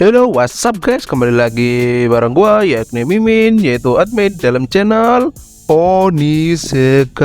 Hello, what's up guys? Kembali lagi bareng gua yakni Mimin, yaitu admin dalam channel Onisekai.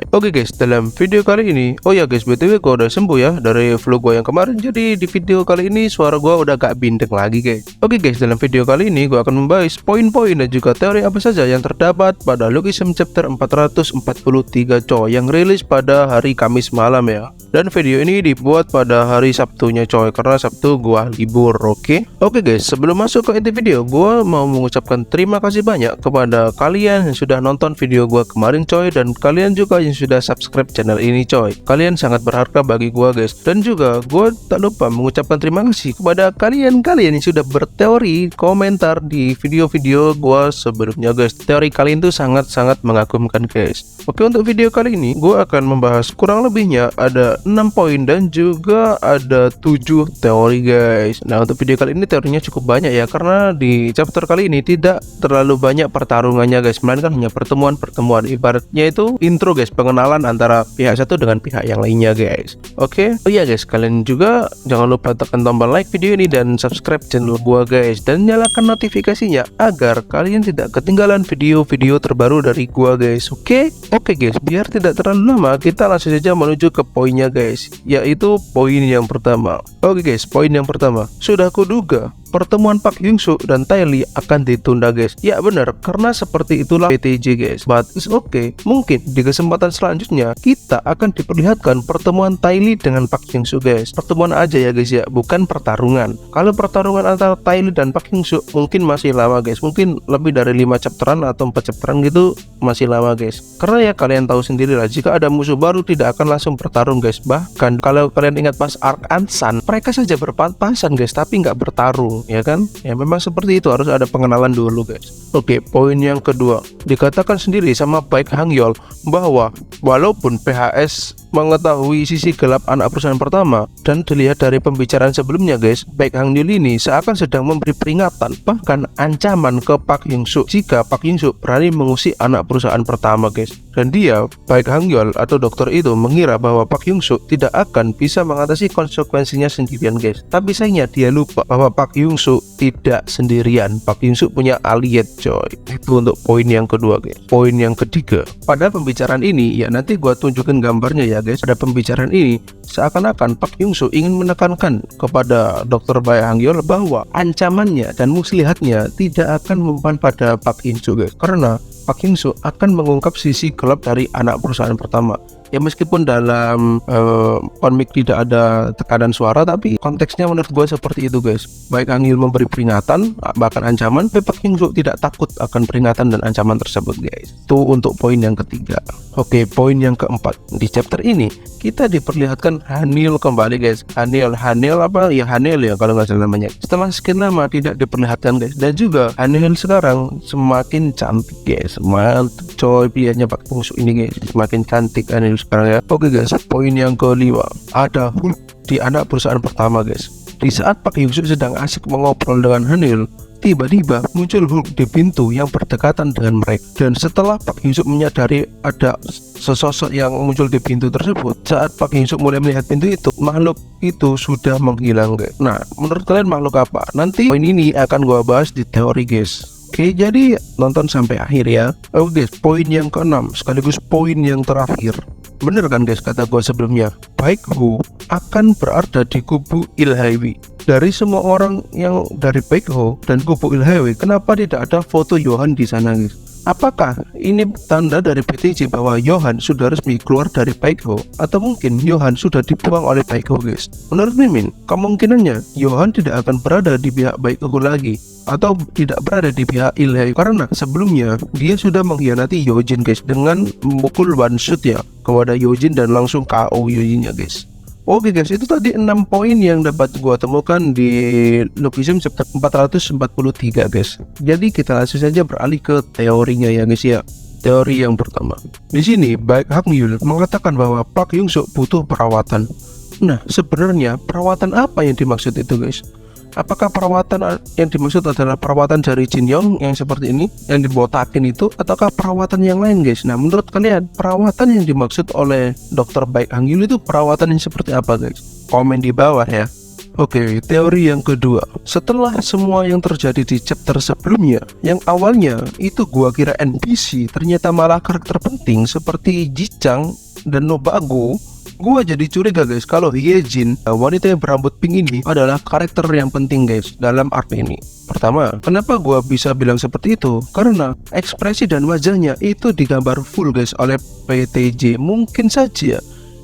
Oke guys, dalam video kali ini, oh ya guys, BTW gua udah sembuh ya dari flu gua yang kemarin. Jadi di video kali ini suara gua udah gak bindeng lagi guys. Oke guys, dalam video kali ini gua akan membahas poin-poin dan juga teori apa saja yang terdapat pada Lookism chapter 443 coy yang rilis pada hari Kamis malam ya. Dan video ini dibuat pada hari Sabtunya coy, karena Sabtu gua libur. Oke guys, sebelum masuk ke inti video, gua mau mengucapkan terima kasih banyak kepada kalian yang sudah nonton video gua kemarin coy, dan kalian juga yang sudah subscribe channel ini coy. Kalian sangat berharga bagi gua guys. Dan juga gua tak lupa mengucapkan terima kasih kepada kalian yang sudah berteori komentar di video-video gua sebelumnya guys. Teori kalian tuh sangat-sangat mengagumkan guys. Oke, untuk video kali ini gua akan membahas kurang lebihnya ada 6 poin dan juga ada 7 teori guys. Nah, untuk video kali ini teorinya cukup banyak ya, karena di chapter kali ini tidak terlalu banyak pertarungannya guys, melainkan hanya pertemuan-pertemuan. Ibaratnya itu intro guys, pengenalan antara pihak satu dengan pihak yang lainnya guys. Oke, oh iya guys, kalian juga jangan lupa tekan tombol like video ini dan subscribe channel gua guys, dan nyalakan notifikasinya agar kalian tidak ketinggalan video-video terbaru dari gua guys. Oke guys, biar tidak terlalu lama, kita langsung saja menuju ke poinnya guys, yaitu poin yang pertama. Oke guys, poin yang pertama, sudah kuduga pertemuan Pak Hyung-suk dan Ty Lee akan ditunda guys. Ya benar, karena seperti itulah PTJ guys. But it's okay, mungkin di kesempatan selanjutnya kita akan diperlihatkan pertemuan Ty Lee dengan Pak Hyung-suk guys. Pertemuan aja ya guys ya, bukan pertarungan. Kalau pertarungan antara Ty Lee dan Pak Hyung-suk mungkin masih lama guys, mungkin lebih dari 5 chapteran atau 4 chapteran gitu, masih lama guys. Karena ya kalian tahu sendiri lah, jika ada musuh baru tidak akan langsung bertarung guys. Bahkan kalau kalian ingat pas Arc Ansan, mereka saja berpapasan guys, tapi nggak bertarung, ya kan? Ya memang seperti itu, harus ada pengenalan dulu guys. Oke, poin yang kedua, dikatakan sendiri sama Baek Hangyol bahwa walaupun PHS mengetahui sisi gelap anak perusahaan pertama, dan dilihat dari pembicaraan sebelumnya guys, Baek Hangyol ini seakan sedang memberi peringatan, bahkan ancaman ke Pak Hyung-suk jika Pak Hyung-suk berani mengusik anak perusahaan pertama guys. Dan dia, Baek Hangyol atau dokter itu, mengira bahwa Pak Hyung-suk tidak akan bisa mengatasi konsekuensinya sendirian guys. Tapi sayangnya dia lupa bahwa Pak Hyung-suk tidak sendirian. Pak Hyung-suk punya allied coy. Itu untuk poin yang kedua guys. Poin yang ketiga, pada pembicaraan ini ya, nanti gua tunjukin gambarnya ya guys. Pada pembicaraan ini seakan-akan Pak Hyung-suk ingin menekankan kepada Dr. Baek Hangyol bahwa ancamannya dan muslihatnya tidak akan mempan pada Pak Hyung-suk guys, karena Pak Hyung-suk akan mengungkap sisi gelap dari anak perusahaan pertama. Ya meskipun dalam komik tidak ada tekanan suara, tapi konteksnya menurut gue seperti itu guys. Baek Hangyol memberi peringatan, bahkan ancaman, tapi Pak Hyung-suk tidak takut akan peringatan dan ancaman tersebut guys. Itu untuk poin yang ketiga. Oke, poin yang keempat, di chapter ini kita diperlihatkan Haniel kembali guys. Haniel apa ya, Haniel ya kalau nggak salah namanya. Setelah sekian lama tidak diperlihatkan guys, dan juga Haniel sekarang semakin cantik guys. Mantap coy, pilihannya Pak Hyung-suk ini guys, semakin cantik Haniel sekarang ya. Oke guys, poin yang kelima, ada Hulk di anak perusahaan pertama guys. Di saat Pak Hyung-suk sedang asik mengobrol dengan Haniel, tiba-tiba muncul Hulk di pintu yang berdekatan dengan mereka. Dan setelah Pak Hyung-suk menyadari ada sesosok yang muncul di pintu tersebut, saat Pak Hyung-suk mulai melihat pintu itu, makhluk itu sudah menghilang guys. Nah, menurut kalian makhluk apa? Nanti poin ini akan gua bahas di teori guys. Oke, jadi nonton sampai akhir ya. Oke guys, poin yang keenam sekaligus poin yang terakhir. Bener kan guys kata gua sebelumnya, Baek-ho akan berada di kubu Ilhaewi. Dari semua orang yang dari Baek-ho dan kubu Ilhaewi, kenapa tidak ada foto Yohan di sana guys? Apakah ini tanda dari PTJ bahwa Yohan sudah resmi keluar dari Baek-ho, atau mungkin Yohan sudah dibuang oleh Baek-ho guys? Menurut Mimin, kemungkinannya Yohan tidak akan berada di pihak Baek-ho lagi, atau tidak berada di pihak Ilhaewi, karena sebelumnya dia sudah mengkhianati Yojin guys dengan memukul one shot ya kepada Yojin dan langsung KO Yojinnya guys. Oke guys, itu tadi 6 poin yang dapat gua temukan di Lookism chapter 443 guys. Jadi kita langsung saja beralih ke teorinya ya guys ya. Teori yang pertama, di sini Baek Hangyol mengatakan bahwa Pak Hyung-suk butuh perawatan. Nah, sebenarnya perawatan apa yang dimaksud itu guys? Apakah perawatan yang dimaksud adalah perawatan jari Jin Yong yang seperti ini, yang dibotakin itu, ataukah perawatan yang lain guys? Nah, menurut kalian perawatan yang dimaksud oleh Dr. Baek Hangyol itu perawatan yang seperti apa guys? Komen di bawah ya. Oke, teori yang kedua. Setelah semua yang terjadi di chapter sebelumnya, yang awalnya itu gua kira NPC, ternyata malah karakter penting seperti Ji-Chang dan Nobuago. Gua jadi curiga guys kalau Hyejin, wanita yang berambut pink ini adalah karakter yang penting guys dalam arc ini. Pertama, kenapa gua bisa bilang seperti itu? Karena ekspresi dan wajahnya itu digambar full guys oleh PTJ. Mungkin saja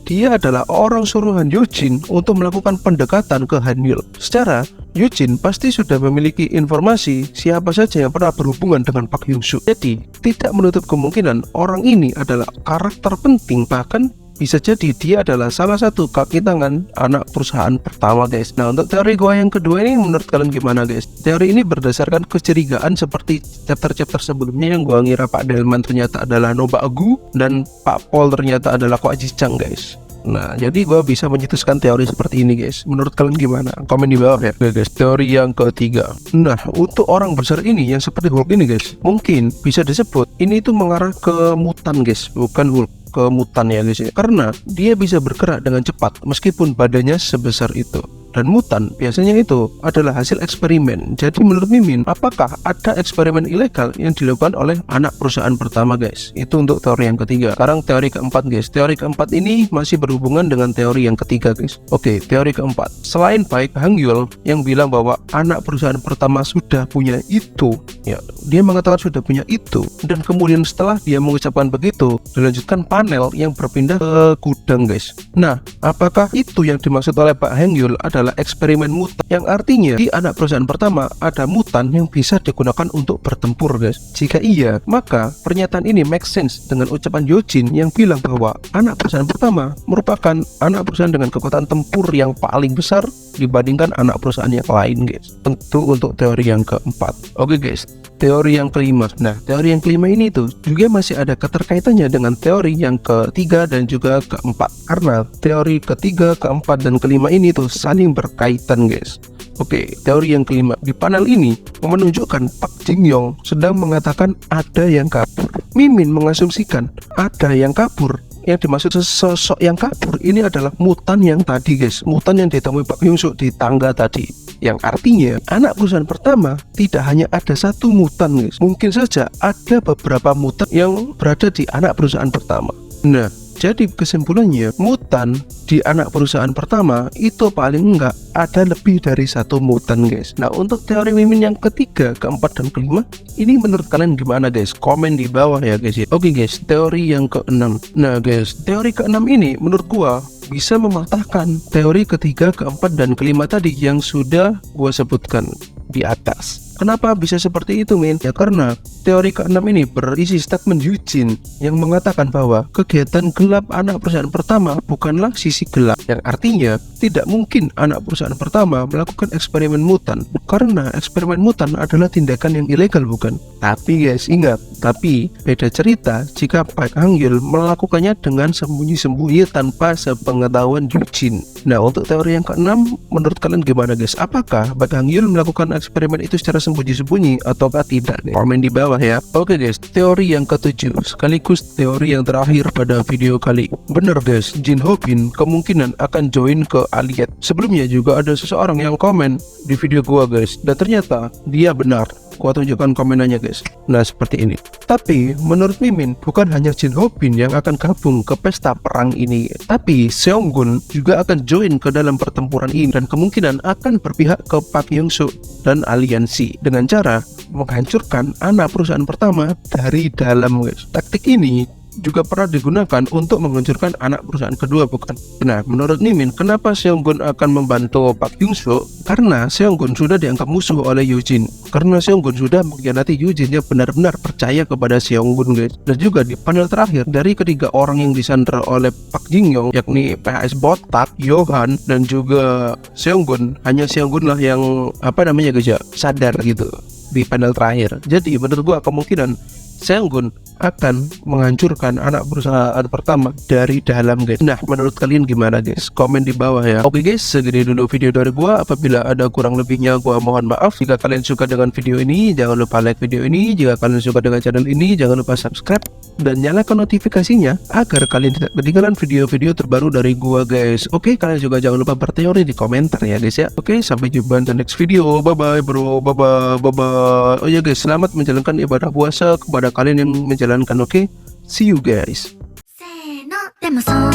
dia adalah orang suruhan Yujin untuk melakukan pendekatan ke Hanyul. Secara, Yujin pasti sudah memiliki informasi siapa saja yang pernah berhubungan dengan Park Hyung-soo. Jadi, tidak menutup kemungkinan orang ini adalah karakter penting, bahkan bisa jadi dia adalah salah satu kaki tangan anak perusahaan pertama guys. Nah, untuk teori gua yang kedua ini menurut kalian gimana guys? Teori ini berdasarkan kecurigaan seperti chapter-chapter sebelumnya yang gua ngira Pak Delman ternyata adalah Nobuago dan Pak Paul ternyata adalah Ko Ji-Chang guys. Nah, jadi gua bisa mencetuskan teori seperti ini guys. Menurut kalian gimana? Komen di bawah ya. Oke guys, teori yang ketiga. Nah, untuk orang besar ini yang seperti Hulk ini guys, mungkin bisa disebut ini itu mengarah ke mutan guys, bukan Hulk, ke mutan ya guys ya. Karena dia bisa bergerak dengan cepat meskipun badannya sebesar itu. Dan mutan biasanya itu adalah hasil eksperimen. Jadi menurut Mimin, apakah ada eksperimen ilegal yang dilakukan oleh anak perusahaan pertama guys? Itu untuk teori yang ketiga. Sekarang teori keempat guys. Teori keempat ini masih berhubungan dengan teori yang ketiga guys. Oke, teori keempat. Selain Baek Hangyul yang bilang bahwa anak perusahaan pertama sudah punya itu, ya, dia mengatakan sudah punya itu, dan kemudian setelah dia mengucapkan begitu, dilanjutkan panel yang berpindah ke gudang guys. Nah, apakah itu yang dimaksud oleh Pak Hangyul adalah eksperimen mutan, yang artinya di anak perusahaan pertama ada mutan yang bisa digunakan untuk bertempur guys? Jika iya, maka pernyataan ini make sense dengan ucapan Yojin yang bilang bahwa anak perusahaan pertama merupakan anak perusahaan dengan kekuatan tempur yang paling besar dibandingkan anak perusahaan yang lain guys. Tentu untuk teori yang keempat. Oke guys, teori yang kelima. Nah, teori yang kelima ini tuh juga masih ada keterkaitannya dengan teori yang ketiga dan juga keempat, karena teori ketiga, keempat, dan kelima ini tuh saling berkaitan guys. Oke, teori yang kelima. Di panel ini menunjukkan Park Jin-young sedang mengatakan ada yang kabur. Mimin mengasumsikan ada yang kabur. Yang dimaksud sosok yang kabur ini adalah mutan yang tadi guys, mutan yang ditemui Park Hyung-soo di tangga tadi. Yang artinya anak perusahaan pertama tidak hanya ada satu mutan guys, mungkin saja ada beberapa mutan yang berada di anak perusahaan pertama. Nah, jadi kesimpulannya mutan di anak perusahaan pertama itu paling enggak ada lebih dari satu mutan guys. Nah, untuk teori Mimin yang ketiga, keempat, dan kelima ini menurut kalian gimana guys? Komen di bawah ya guys ya. Oke guys, teori yang keenam. Nah guys, teori keenam ini menurut gua bisa mematahkan teori ketiga, keempat, dan kelima tadi yang sudah gua sebutkan di atas. Kenapa bisa seperti itu Min? Ya karena teori keenam ini berisi statement Yujin yang mengatakan bahwa kegiatan gelap anak perusahaan pertama bukanlah sisi gelap, yang artinya tidak mungkin anak perusahaan pertama melakukan eksperimen mutan, karena eksperimen mutan adalah tindakan yang ilegal bukan? Tapi guys ingat, tapi beda cerita jika Baek Hangyul melakukannya dengan sembunyi-sembunyi tanpa sepengetahuan Yujin. Nah, untuk teori yang keenam menurut kalian gimana guys? Apakah Baek Hangyul melakukan eksperimen itu secara sembunyi-sembunyi ataukah tidak nih? Komen di bawah ya. Oke guys, teori yang ketujuh sekaligus teori yang terakhir pada video kali. Bener guys, Jin Ho Bin kemungkinan akan join ke Allied. Sebelumnya juga ada seseorang yang komen di video gua guys, dan ternyata dia benar. Gua tunjukkan komenannya guys. Nah, seperti ini. Tapi menurut Mimin bukan hanya Jin Ho Bin yang akan gabung ke pesta perang ini, tapi Seong-gun juga akan join ke dalam pertempuran ini dan kemungkinan akan berpihak ke Park Hyung-soo dan aliansi dengan cara menghancurkan anak perusahaan pertama dari dalam guys. Taktik ini juga pernah digunakan untuk menghancurkan anak perusahaan kedua bukan? Nah, menurut Mimin, kenapa Seong-gun akan membantu Park Hyung-soo? Karena Seong-gun sudah dianggap musuh oleh Yujin. Karena Seong-gun sudah mengkhianati Yujin yang benar-benar percaya kepada Seong-gun guys. Dan juga di panel terakhir dari ketiga orang yang disandra oleh Park Jin-young, yakni PHS Botak, Yohan, dan juga Seong-gun, hanya Seong-gun lah yang guys ya, sadar gitu di panel terakhir. Jadi menurut gua kemungkinan Seong-gun akan menghancurkan anak perusahaan pertama dari dalam guys. Nah, menurut kalian gimana guys? Komen di bawah ya. Oke guys, segini dulu video dari gua. Apabila ada kurang lebihnya gua mohon maaf. Jika kalian suka dengan video ini, jangan lupa like video ini. Jika kalian suka dengan channel ini, jangan lupa subscribe. dan nyalakan notifikasinya agar kalian tidak ketinggalan video-video terbaru dari gua guys. Oke, kalian juga jangan lupa berteori di komentar ya guys ya. Oke, sampai jumpa di next video. Bye bye bro, bye bye, bye bye. Oh ya guys, selamat menjalankan ibadah puasa kepada kalian yang menjalankan. Oke, see you guys. せーのでもそう